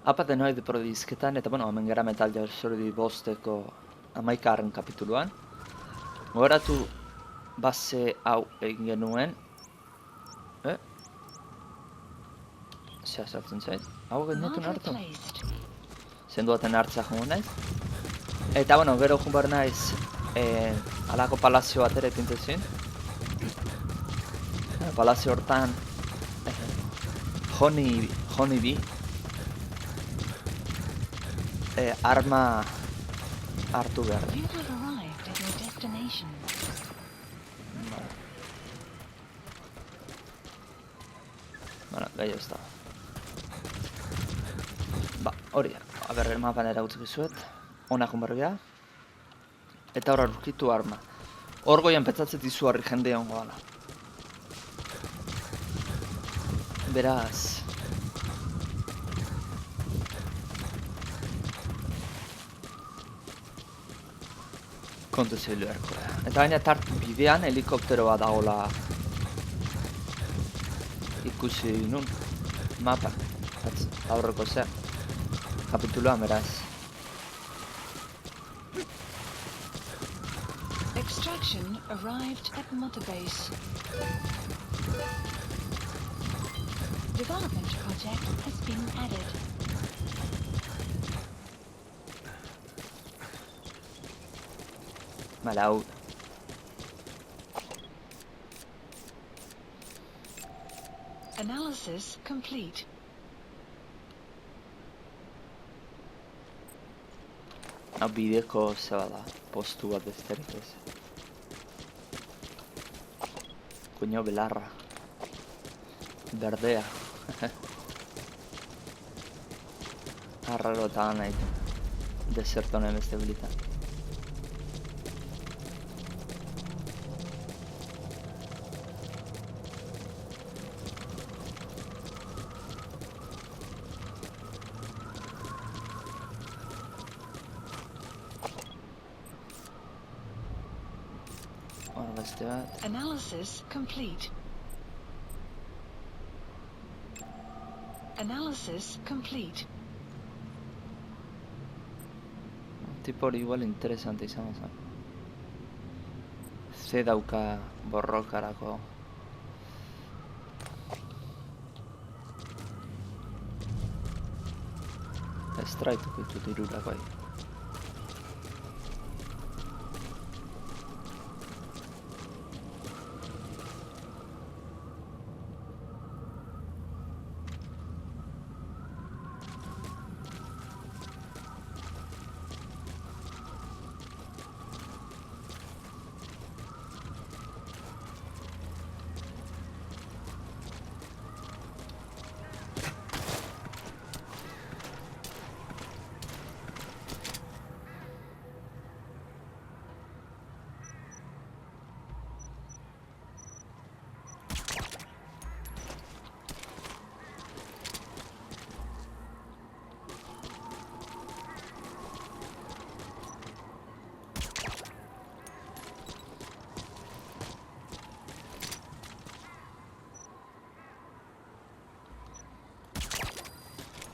Apa denoi de prodizketan, eta bueno, hemen gara Metal Gear Solid bosteko 11. kapituluan. Gogoratu base hau egin genuen. Zea sartzen zait. Hau genetun hartu. Zenduaten hartzea jongo naiz. Eta bueno, gero joan behar naiz alako palazio bat ere pintezin. Palazio hortan Honey Bee arma hartu behar. Bueno, gai ez da. Ba, hori da. Aber, mapan eragutzuk izuet. Hona junberbia. Eta hor aurkitu arma. Hor goian petzatzet izugarri jende hongo gala. Beraz... kontu zeilu erko da. Eta baina tart bidean helikoptero bat dagoela ikusi nun mapa. Aurreko zer. Kapituloan beraz. Extraction arrived at Mother Base. Development project has been added. Vale, hau. Analysis complete. Hau bideko zeba da, postu bat besterik ez. Kuño belarra. Berdea. Arraro eta nahi. Deserto honen beste bilitan. Analysis complete. Analysis complete. Tipo hori igual interesante izango zen. Ze dauka borrokarako. Estraituko ditut irurako ahi.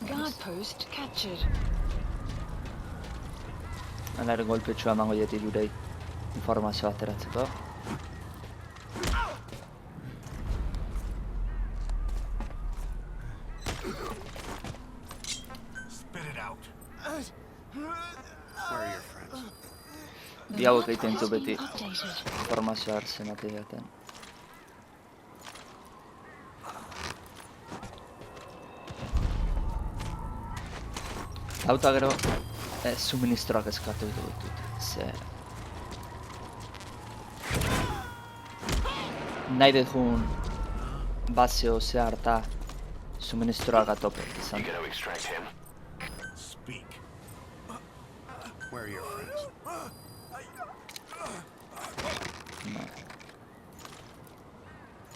Guard post captured. Alaren golpetsua emango diet irurei informazioa ateratzeko. Bi hauek egiten du beti informazioa hartzen ateratzen. Hauta gero suministroak eskatu ditut. Ze... nahi dugun baseo ze harta suministroak atope izan.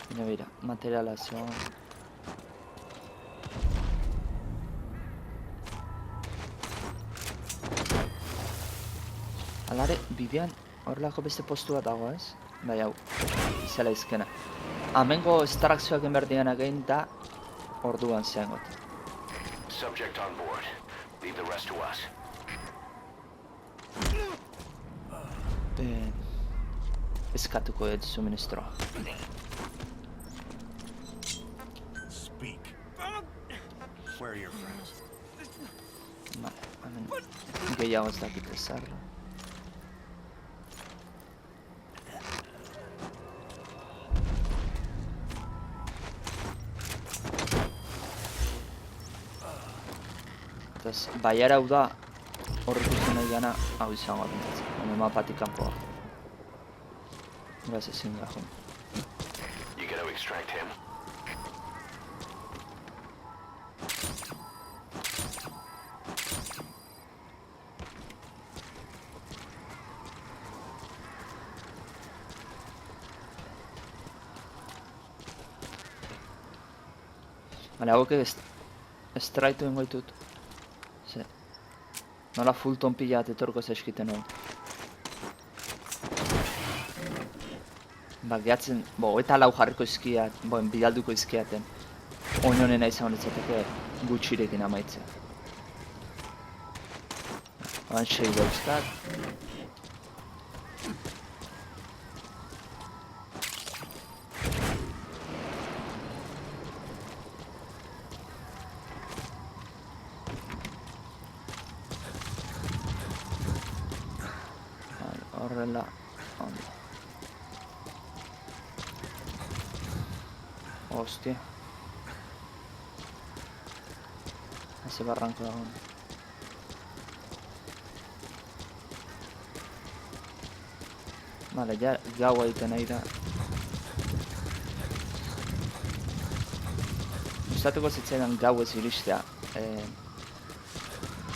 Baina bera, materiala zegoen. Alare, bidean horrelako beste postu bat dago ez? Bai hau, izela izkena. Hemengo estarakzioak enberdianak egin da orduan zehangot. Subject on board. Leave the rest to us. Eskatuko dut suministroa. Speak. Where are your friends? Vale, hemen gehiago ez dakite zer. Eta baiara hau da, hor ikusten nahi gana, hau izango bintatzen. Hemen mapatik kanpoa. Gaz ezin da joan. You gotta extract him. Bale, hauek estraitu ingo ditut. Ze, nola full tonpila bat etorko zaizkiten hau. Ba, gehatzen, eta lau jarriko izkiat, bidalduko izkiaten. Oinonena izan litzateke gutxirekin amaitzea. Oan 6 dauzkat. Horrela, ondo. Hostia. Haze barranko dagoen. Vale, ja gaua egiten nahi da. Gustatuko zitzaidan gauez iristea.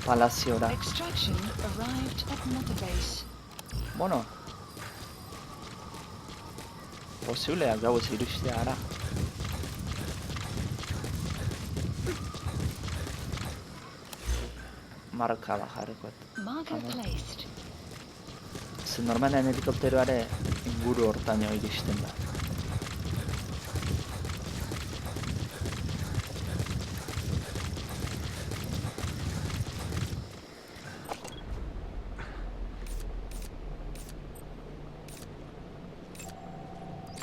Palaziora. Extraction arrived at Mother Base. Bueno. Posiblea gauez iristea ara. Marka bajarrikoet. Marker placed. Ze normalen helikopteroare inguru hortaino iristen da.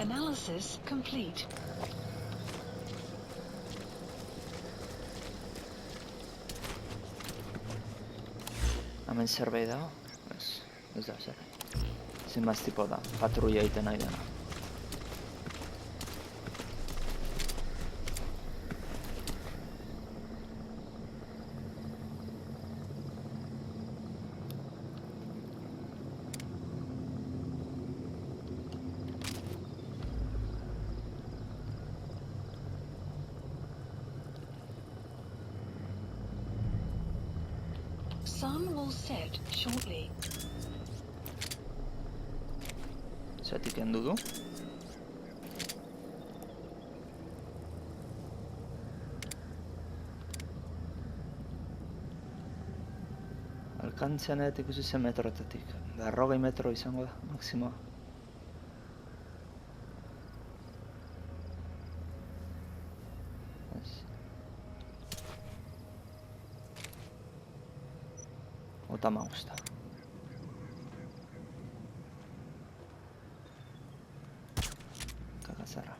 Analysis complete. Hemen zerbait dago? Ez da zer. Zenbaz tipo da, patrulla egiten nahi dena. Sun will set shortly. Zatik kendu du. Alkantzean edatik ikusi zen metroetatik. 40 metro izango da, maksimoa. Ota me gusta. Cagazarra.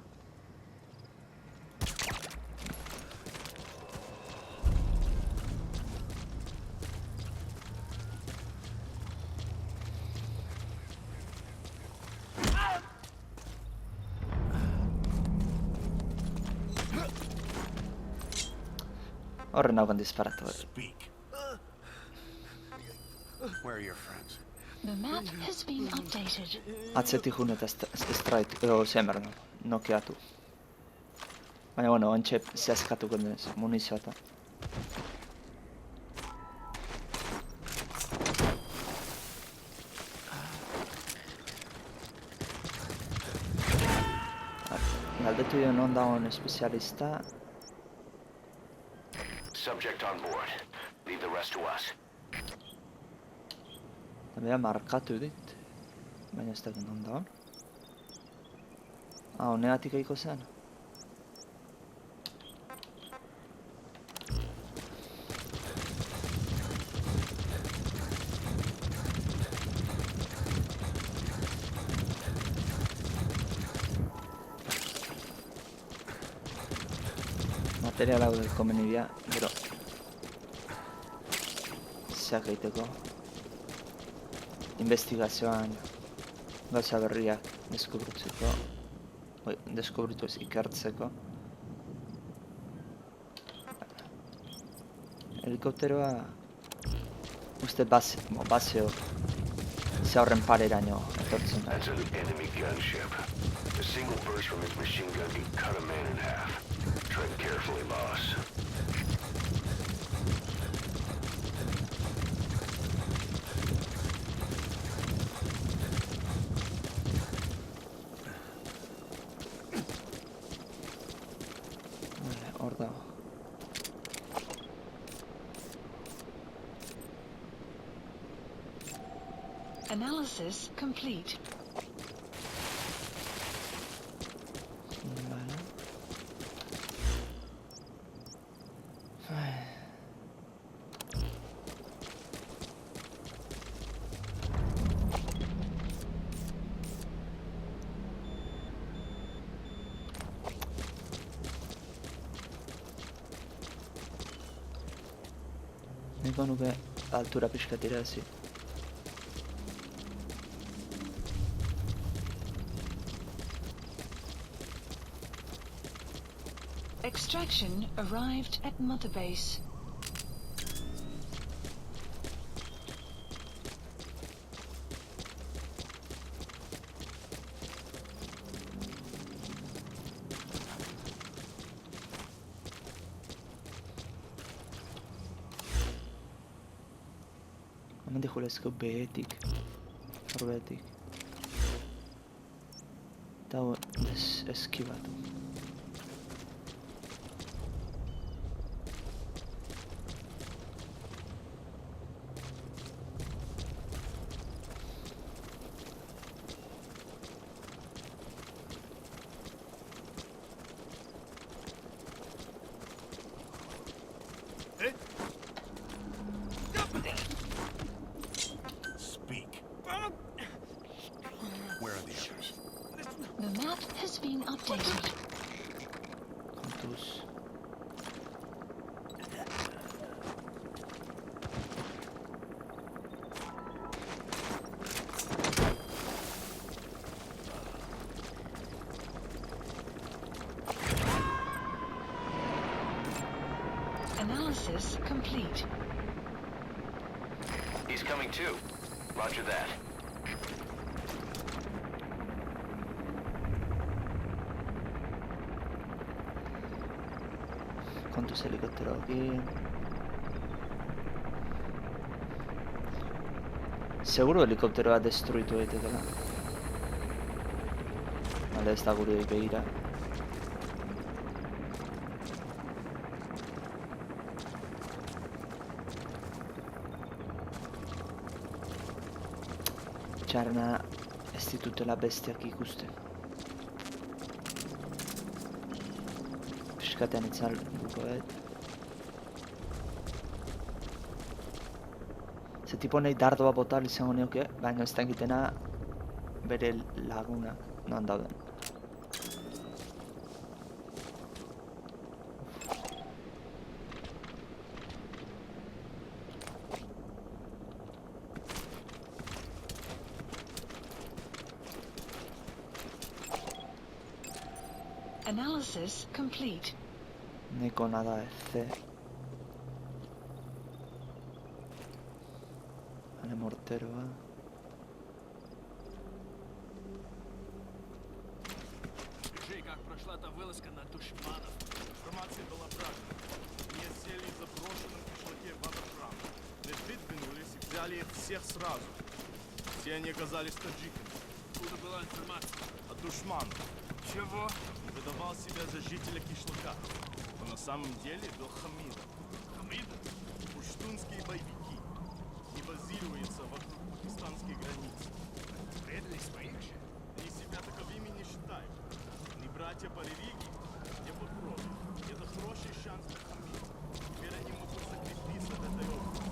Horren haugan disparatu. Speak. Where are your friends? The map has been updated. Atzetik jun eta straight, edo zemer, nokeatu. Baina, bueno, ontxe zehazkatuko denez, munizioa eta. Galdetu dira non dagoen espezialista. Subject on board. Leave the rest to us. Bera markatu dit, baina ez dakit non dagoen. Honegatik eiko zen. Material hau komeni dira, gero zeak egiteko investigazioan gauza berriak deskubritzeko, deskubritu ez ikertzeko. Helikopteroa uste baseo ze horren pareraino etortzen da. That's an enemy gunship. A single burst from his machine gun can cut a man in half. Tread carefully, boss. Hor dago. Analysis complete. Vale. Niko nuke altura pixkat irazi. Extraction arrived at Mother Base. Hemen dijulezko behetik. Horbetik. Eta eskibatu. Speak. Where are the others? The map has been updated. Kontuz. Analysis complete. He's coming too. Roger that. Kontuz helikopteroekin. Seguro helikopteroa destruitu daitekela. Bale, ez da gure begira. Txarna ez ditutela bestiak ikusten. Piskatean itzal dukoet. Ze tipo nahi dardoa botal izango nioke, baina ez da egitena bere lagunak noan dauden. Analysis complete. Neko nada ez. Vale, morteroa. Скажи, как прошла та вылазка на Душманов? Информация была правильной. Они сели в заброшенном кишлаке Ватерфрам. Мы выдвинулись и взяли их всех сразу. Все они оказались таджиками. Откуда была информация? От душманов. Чего? Он выдавал себя за жителя кишлака. Но на самом деле был Хамидом. Хамида? Пуштунские боевики. И базируются вокруг пакистанской границы. Предали своих же? Они себя таковыми не считают. Они братья по религии, не по крови. Это хороший шанс для Хамида. Теперь они могут закрепиться в этой области.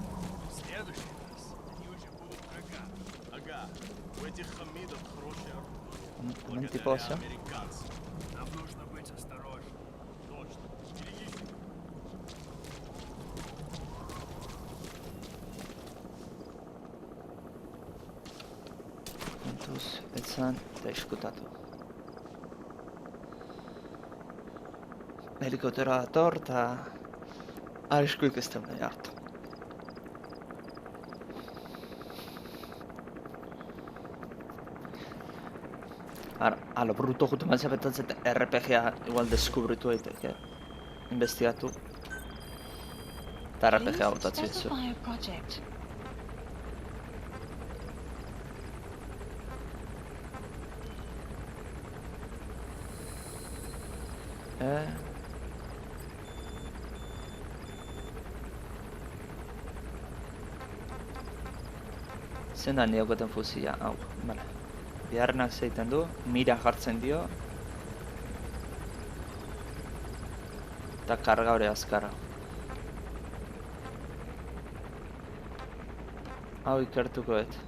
В следующий раз они уже будут врага. Ага, у этих Хамидов хорошее оружие. Момент типа все. Американцы. Нам нужно быть осторожным. Точно. Берегись. atzan eta eskutatu. Helikopteroa dator eta arriskuik ez da nahi hartu. A lo bruto jutu mazia betatzen RPG-a igual deskubritu daiteke. Investigatu. Eta RPG-a Please botatzen zu. specify a project. Zein da niokoten fuzia, hau, bale. Biharrenak zeiten du, mira jartzen dio. Eta karga hori azkarra. Hau ikertuko et.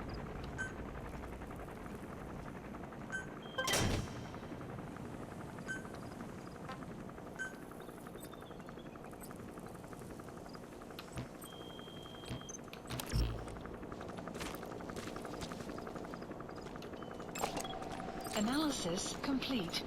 Analysis complete.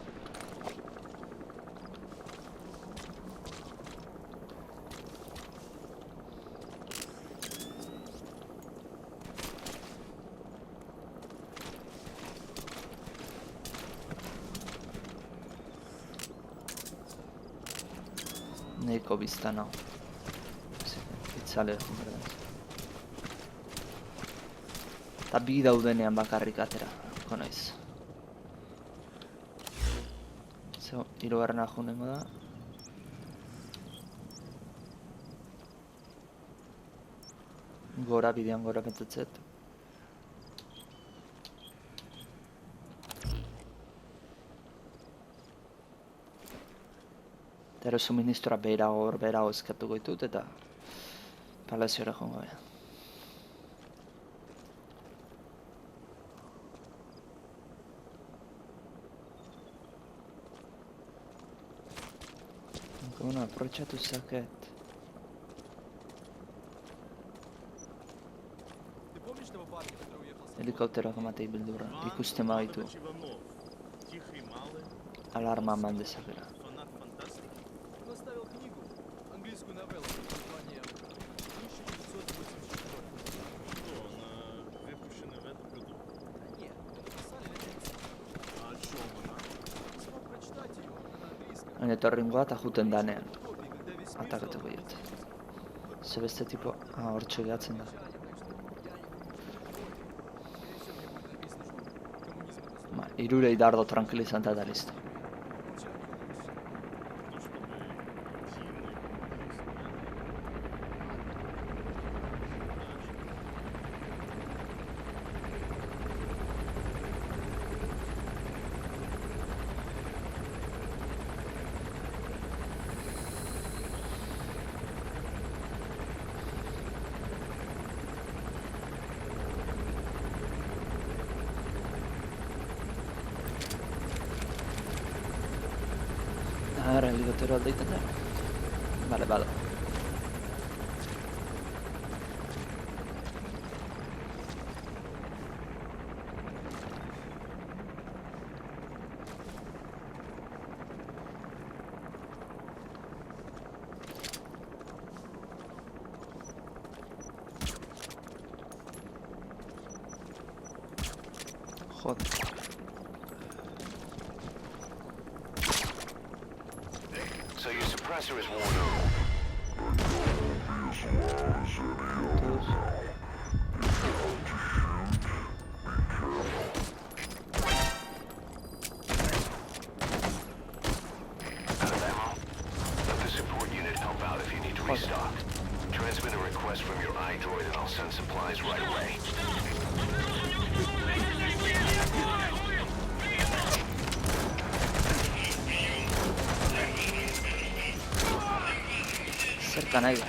Neiko biztan hau. Itzale, berda. Eta bi daudenean bakarrik atera, konaiz. Zeo, hirugarrena junengo da. Gora, bidean gora betetzet. Eta suministroa beherago eskatuko ditut eta palaziora joango behar. Bueno, aprotxatu zaket. Helikopteroak ematei bildurra, ikusten baitu. Alarma eman dezakera. Фанат фантастики. Он оставил книгу, английскую новеллу под названием 1984. Что, она выпущена в этом году? Да нет, написали летом. А о чем она? Смог прочитать ее, она на английском. Etorringoa eta juten danean. Утопии, когда весь мир Atakatuko задумался. diet. Ze beste tipo, hortxe gehatzen da. Ba, irurei dardo tranquilizanta eta listo. Ahora helikoptero aldeiten da. Bale, bada. Joder. So your suppressor is worn out. Todos. Out of ammo? Let the support unit help out if you need to restock. Transmit a request from your iDroid and I'll send supplies right away. Cerca nahi da.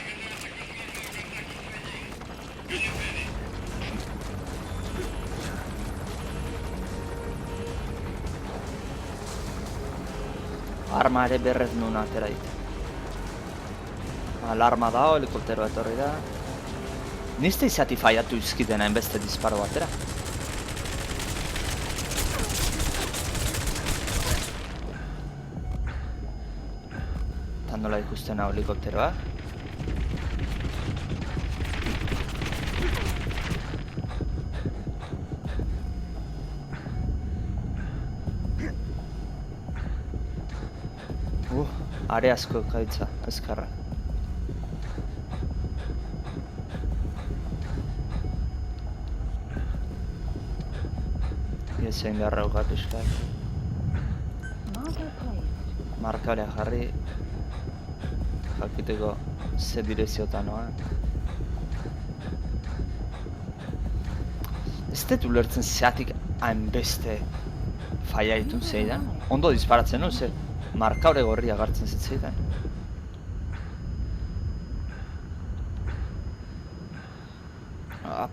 Arma ere berrez nuna atera dit. Alarma da, helikoptero etorri da. Nizte izati faiatu izkidena enbeste disparo batera. nola ikusten hau helikopteroa. Are asko gaitza, azkarra. Iezen beharra ugat euskal. Marker placed. Markarea jarri. Jakiteko ze direziotan noa. Ez dut ulertzen zeatik hainbeste faia ditun zeidan. Ondo disparatzen nu, ze markaure gorria agartzen zitzaidan.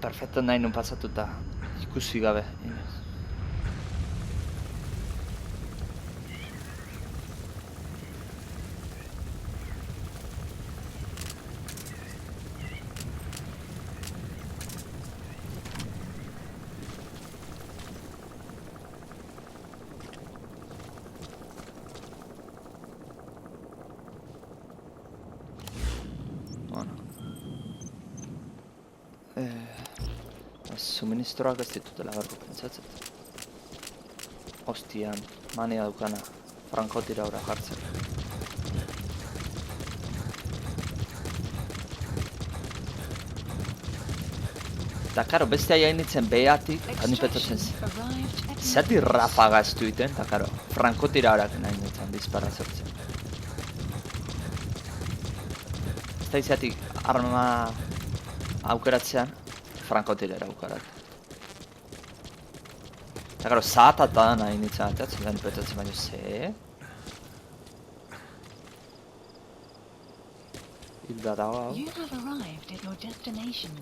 Perfecto nahi nun pasatuta ikusi gabe. Suministroak ez ditutela garko pentsatzen. Ostian, mania dukana, frankotira ora jartzen. Eta karo, beste hain nintzen behatik, handi petzatzen zati rafaga ez duiten, eta karo, frankotira horak nahi nintzen disparra zertzen. Ez da izatik arma aukeratzean, frankotirera aukerat. Eta karo, zahatata nahi nintzen atatzen, handi petzatzen baino ze? Hilda dago hau. You have arrived at your destination.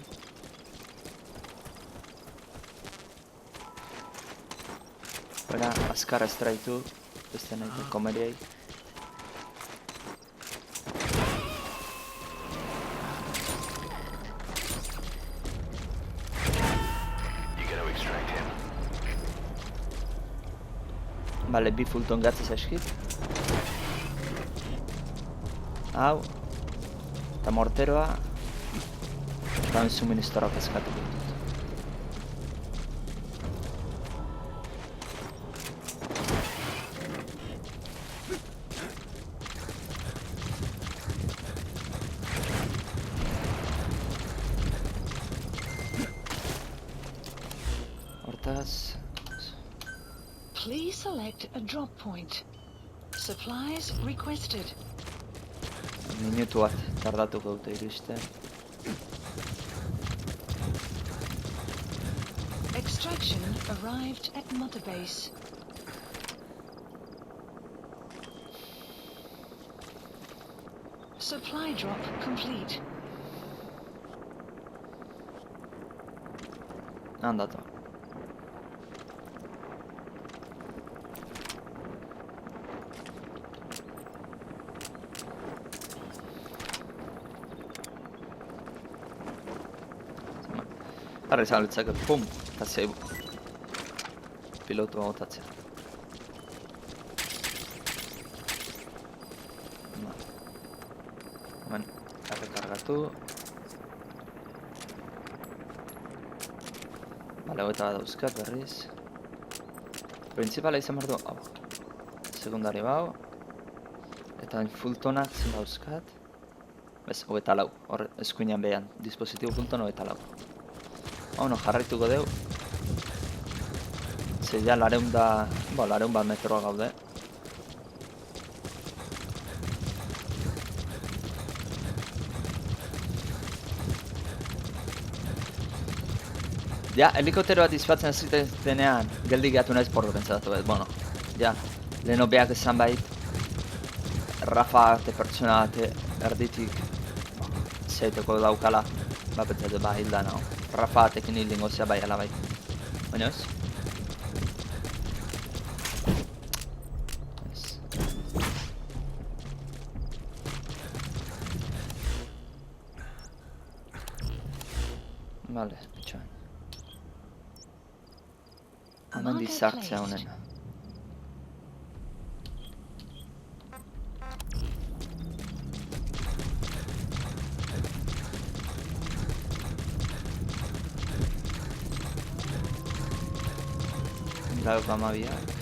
Bera, azkarra estraitu, beste nahi komeriei. Bale, bi Fulton gatz zaizkit. Hau. Eta morteroa. Eta suministroak eskatu ditut. Hortaz... Please select a drop point. Supplies requested. Minutu bat tardatuko dute iristen. Extraction arrived at Mother Base. Supply drop complete. Andata. Harri izan litzake, pum, eta zeibu. Pilotua botatzea. Hemen, errekargatu. Bale, hoeta bat dauzkat berriz. Principala izan behar du, hau. Sekundari bau. Eta Fultonak zen dauzkat. Bez, hoeta lau, hor eskuinean behan. Dispositibo Fulton hoeta lau. Ono, jarraituko deu. Ze ja lareun bat metroa gaude. Ja, helikopteroa dispatzen zitenean, geldi gehatu naiz porro pentsatu bet, bueno. Ja, leheno beak esan bait. Rafa arte, pertsona arte, erditik. Zeiteko daukala, bapetzatu hilda nago. Rafa atekin hildingo zea bai ala bai. Baina ez? Vale, bitxoan. Hemen dizartzea honen. Gauko 12ak.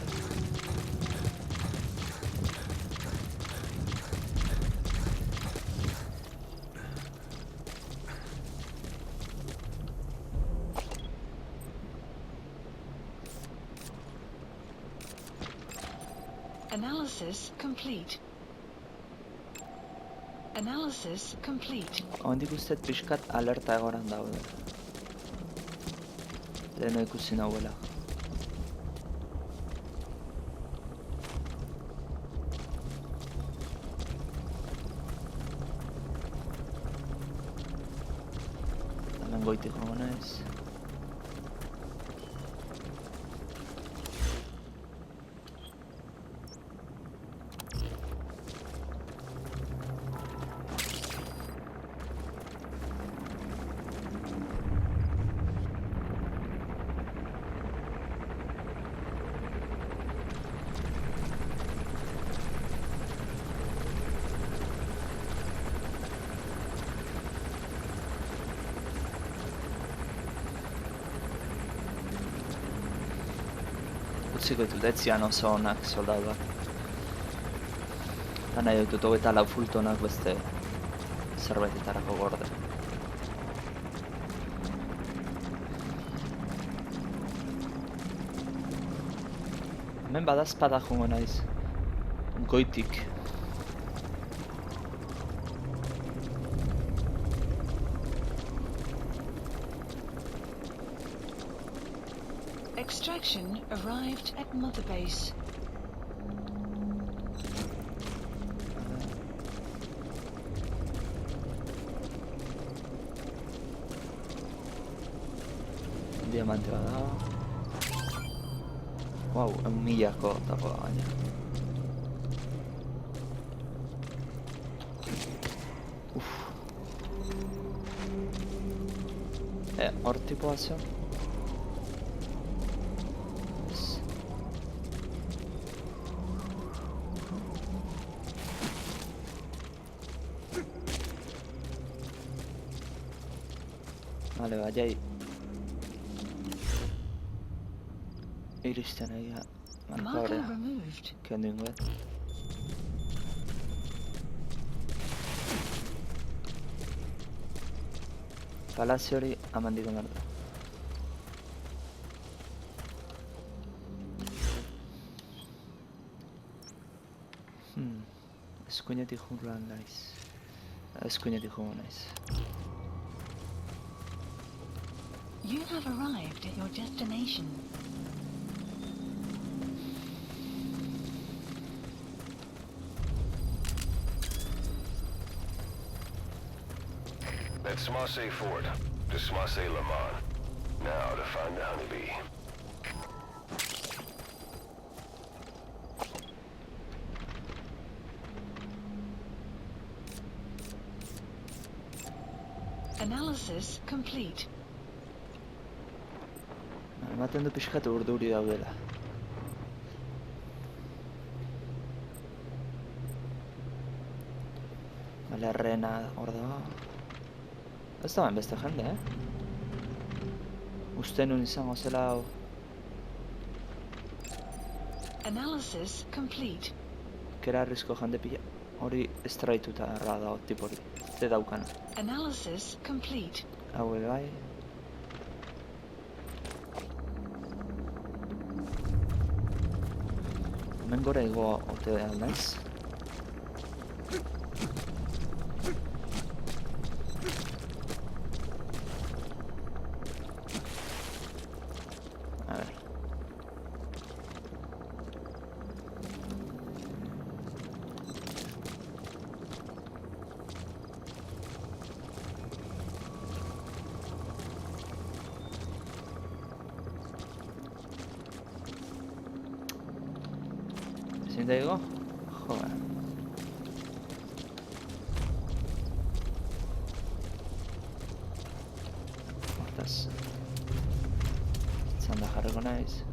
Analysis complete. Analysis complete. Hondik ustet pixkat alerta egoran daude. Leheno ikusi nahuela. Hemen goitik joango naiz. Utziko ditut, ez zian oso onak soldatuak. Eta nahi ditut 24 fultonak beste zerbaitetarako gorde. Hemen badazpada jongo naiz. Goitik. Extraction arrived at Mother Base. Diamante bada. Wow, 1000ko dago gaina. Hor tipoa zen. Vale, baiai iristen egia Marker markabrea removed. kendu ingoet. Palazio hori amandiko nartu. Eskuinetik jurran naiz. Eskuinetik jungo naiz. You have arrived at your destination. That's Smarsay Fort, to Smarsay Lamont. Now to find the honeybee. Analysis complete. Ematen du pixkat urduri daudela. Bale, Rena hor dago. Ez da beste jende, Uste nun izango zela hau. Analysis complete. Kera arrizko jende pila. Hori estraituta erra dago, tipo hori. Ze daukana. Analysis complete. Hau ere bai. Hemen gora igo ote naiz. A ver. ¿Sí te digo? Joder. Hortaz. Zanda jarriko naiz.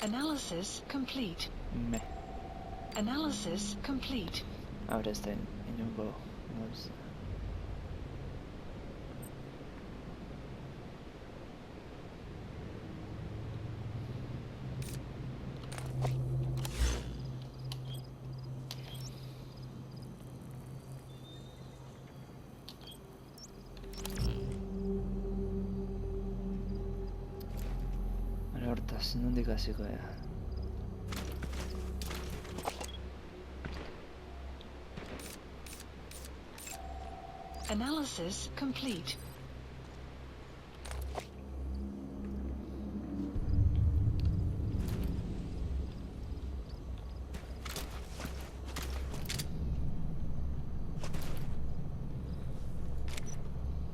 Analysis complete. Me. Analysis complete. Ahora está en inungo. nondik hasiko ea. Analysis complete.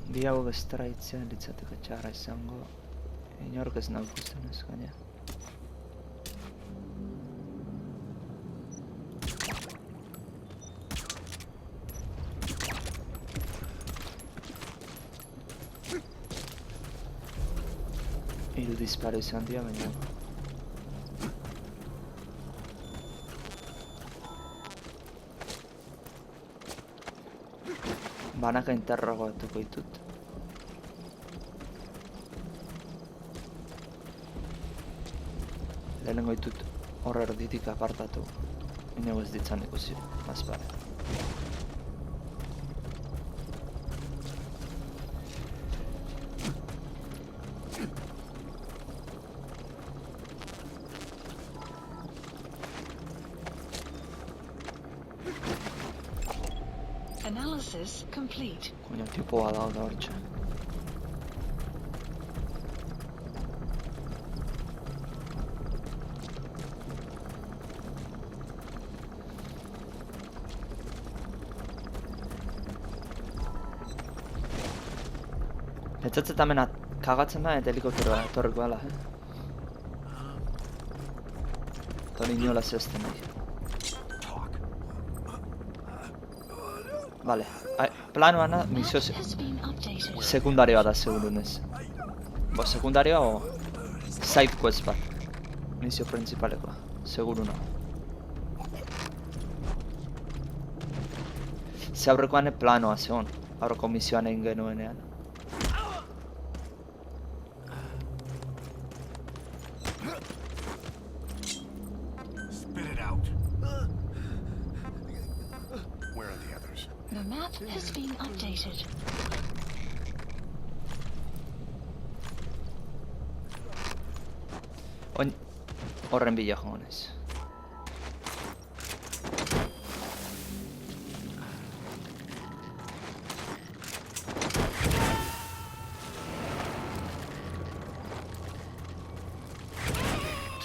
Bi hauek estraitzea litzateke txarra izango. Inork ez nau ikusten ez gaina. Hiru disparo izan dira, baina banaka interrogatuko ditut. Lehenengo ditut hor erditik apartatu. Ino ez ditzan ikusi, mazpare. Analysis complete. Koño, tipoa da hortxe. Etzatzet hemen kagatzen da eta helikopteroa etorriko dela, Eta inola zehazten nahi. Vale, planoana misio Has been updated. sekundarioa da segurunez. Bo, sekundarioa o side quest bat. Misio principalekoa, seguruna. Ze aurrekoan planoa zegoen, aurreko misioan egin genuenean. Spit it out. Where are the others? The map has been updated. Horren bila joan ez.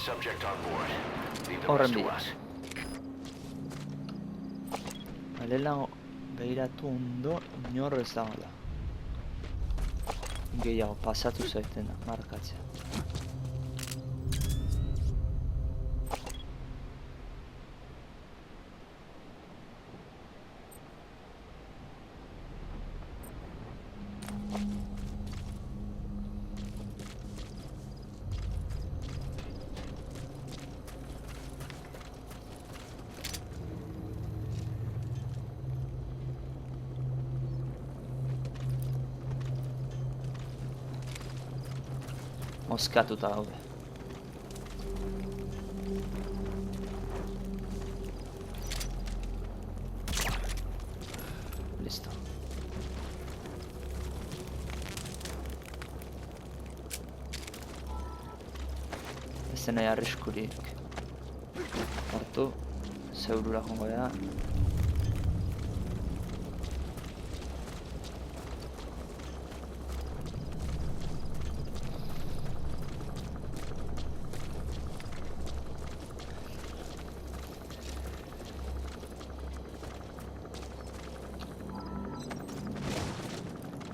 Subject on board. Leave the Horren rest to bila. us. Balela behiratu ondo inor ez dagoela. Gehiago pasatu zaitena, markatzea. Moskatuta daude. Listo. Ez nahi arriskurik hartu, zeurura jongo da.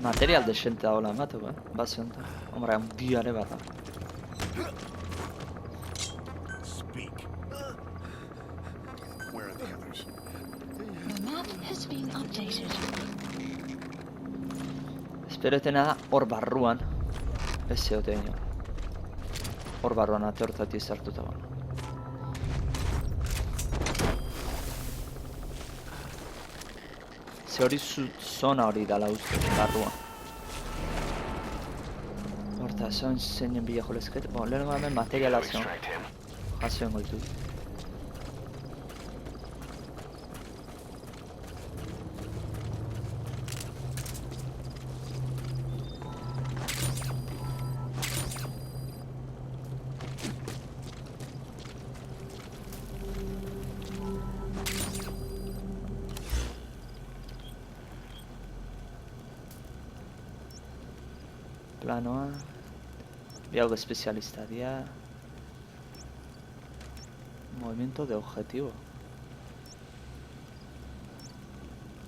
Material desente dagoela ematu, bazion da. Hombre, handia ere bat da. Speak. Where are the others? The map has been updated. Esperetena da hor barruan. Ez zeote ino. Hor barruan ate hortatik sartuta gana. Ze hori zona hori dala uste, barruan. Horta, zein zeinen bila jolezket. Bo, lehenengo hemen materiala zeon. Extract him. Jasoen goitu. planoa. Bi hau espezialista dira. Movimiento de objetivo.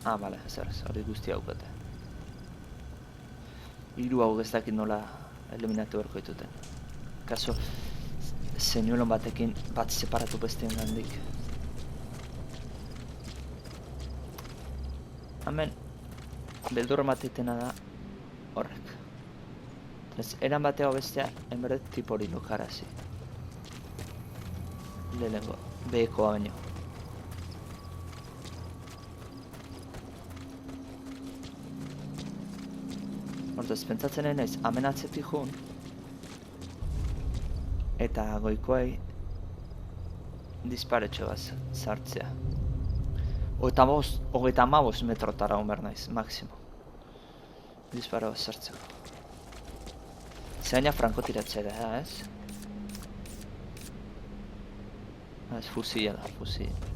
Ah, vale, ez, hori guzti haukate. Hiru hau ez dakit nola eliminatu berko dituten. Kaso, señuelon batekin bat separatu besteen gandik. Hemen, beldurra matetena da horrek. Ez, eran bateago bestea, enberet tipo hori lokarazi. Lehenengo, behekoa baino. Hortaz, pentsatzen naiz, hemen atzetik joan, eta goikoei disparetxo bat sartzea. Hogeita hamabost metrotara hon behar naiz, maksimo. Disparo bat sartzeko. Zaina frankotiratzea da, ez? Ez fusila da, fusila.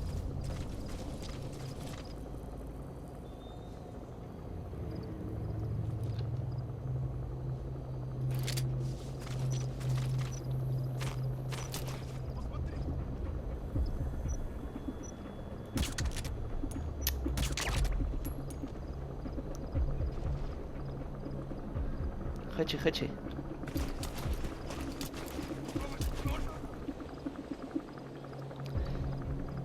Jetxi.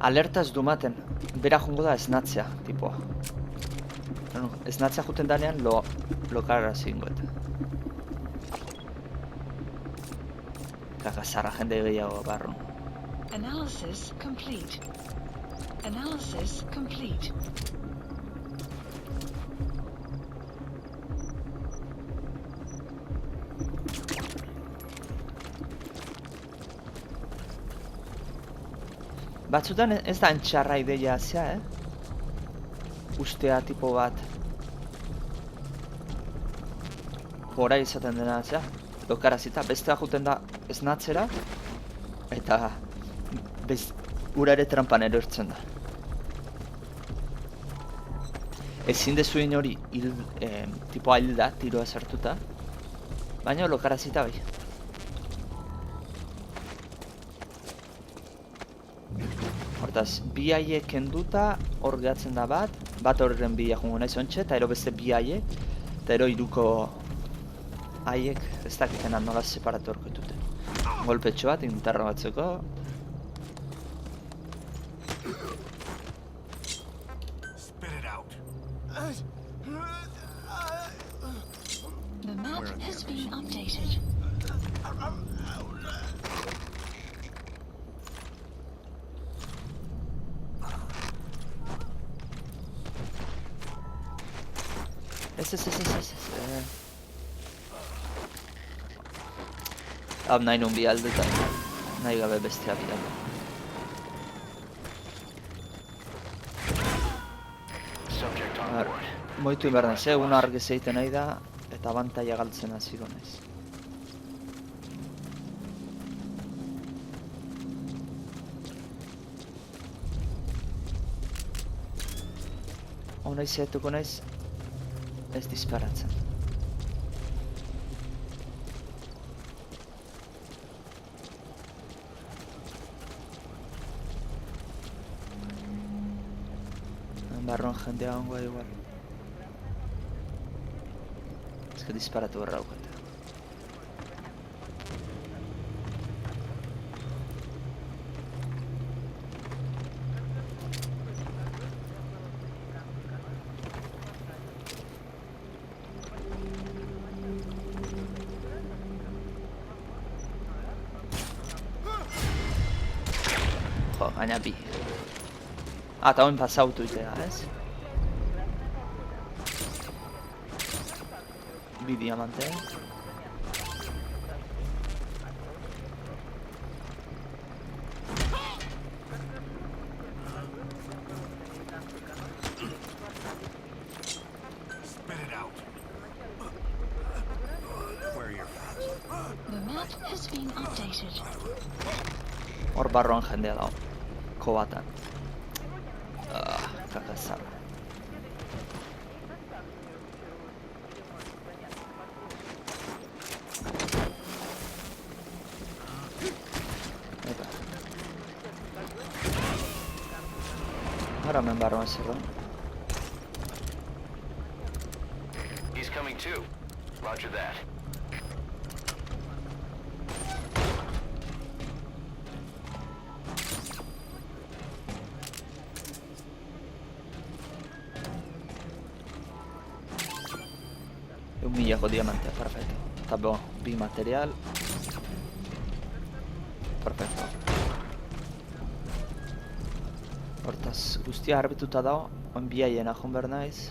Alertaz dumaten, bera jongo da esnatzea, tipoa. Esnatzea juten danean lokarra zingoet. Kakazarra jende gehiago barron. Analysis complete. Analysis complete. Batzutan ez da antxarra ideia zea, Ustea tipo bat gora izaten dena zea, lokarazita, bestea juten da esnatzera, eta ura ere trampan erortzen da. Ezin dezuin hori tipo hilda, tiroa sartuta, baina lokarazita bai. Hortaz, bi haiek kenduta, hor gehatzen da bat horren bila jongo nahi zontxe, eta ero beste bi haiek, eta ero iruko haiek ez dakitena nola separatu horko dituten. Golpetxo bat, intarra batzeko. The map has been updated. Ez. Hau nahi nun bi aldetan, nahi gabe bestea bi alde. Moitu inber naiz, una argez egiten nahi da, eta abantaia galtzen hasiko naiz. Hau nahi zehetuko naiz, ez disparatzen. Barron jendea hongoa igual. Ez que disparatu berra daukate. Gaina bi. Eta hoen pasautu itea, ez? Bi diamante. The map has been updated. Hor barroan jendea dago. Kobatan. Kakazarra. Gara hemen barruan zer da. He's coming too. Roger that. Milako diamantea, perfecto. Eta bo, bi material. Perfecto. Hortaz, guztia garbituta dago, oin biaiena joan behar naiz.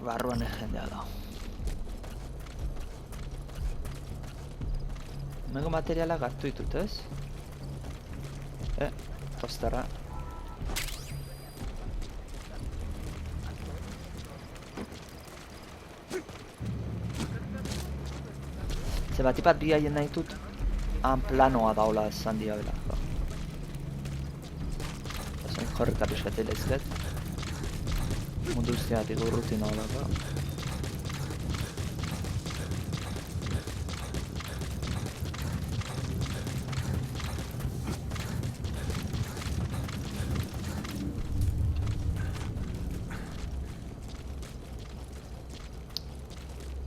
Barruan jendea dago. Hemengo materiala gartu ditut, ez? Posterra. Ze batipat bi haien nahi dut, han planoa daola esan diabela. Esan jorrika pixkatela izket. Mundu guztiatik urrutin horrela.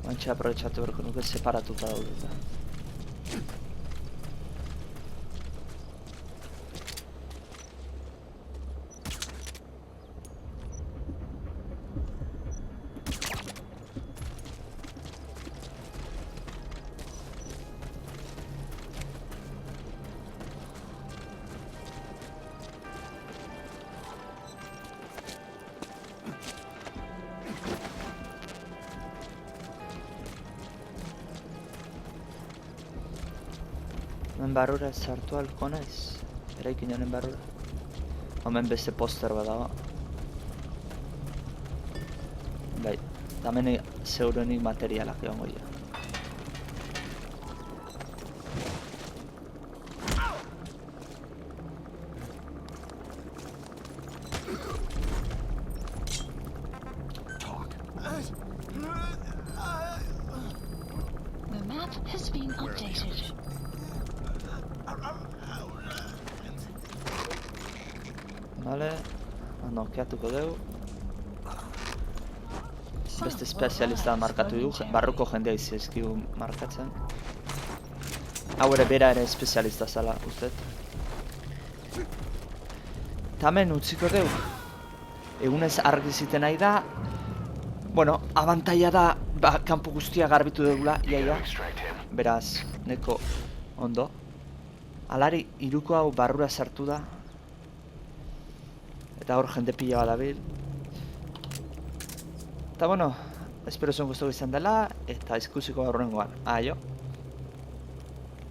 Bantxe aprobetxatu berko nuke separatuta daudeta. Hemen barrura sartu alko naiz. Eraikin honen barrura. Hemen beste poster bat dago. Bai, eta hemen zeurenik materialak egongo dira. The map has been updated. Vale, nokeatuko dugu. Beste espezialista markatu dugu, barruko jendea izizkigu markatzen. Hau ere bera ere espezialista zala, ustez. Eta hemen utziko dugu. Egunez argi ziten nahi da. Bueno, abantaila da, kanpo guztia garbitu dugula, iaia. Beraz, neko ondo. Alari, hiruko hau barrura sartu da. Eta hor jende pila bat dabil. Eta bueno, espero zuen guztu izan dela, eta ikusiko aurrengoan. Aio!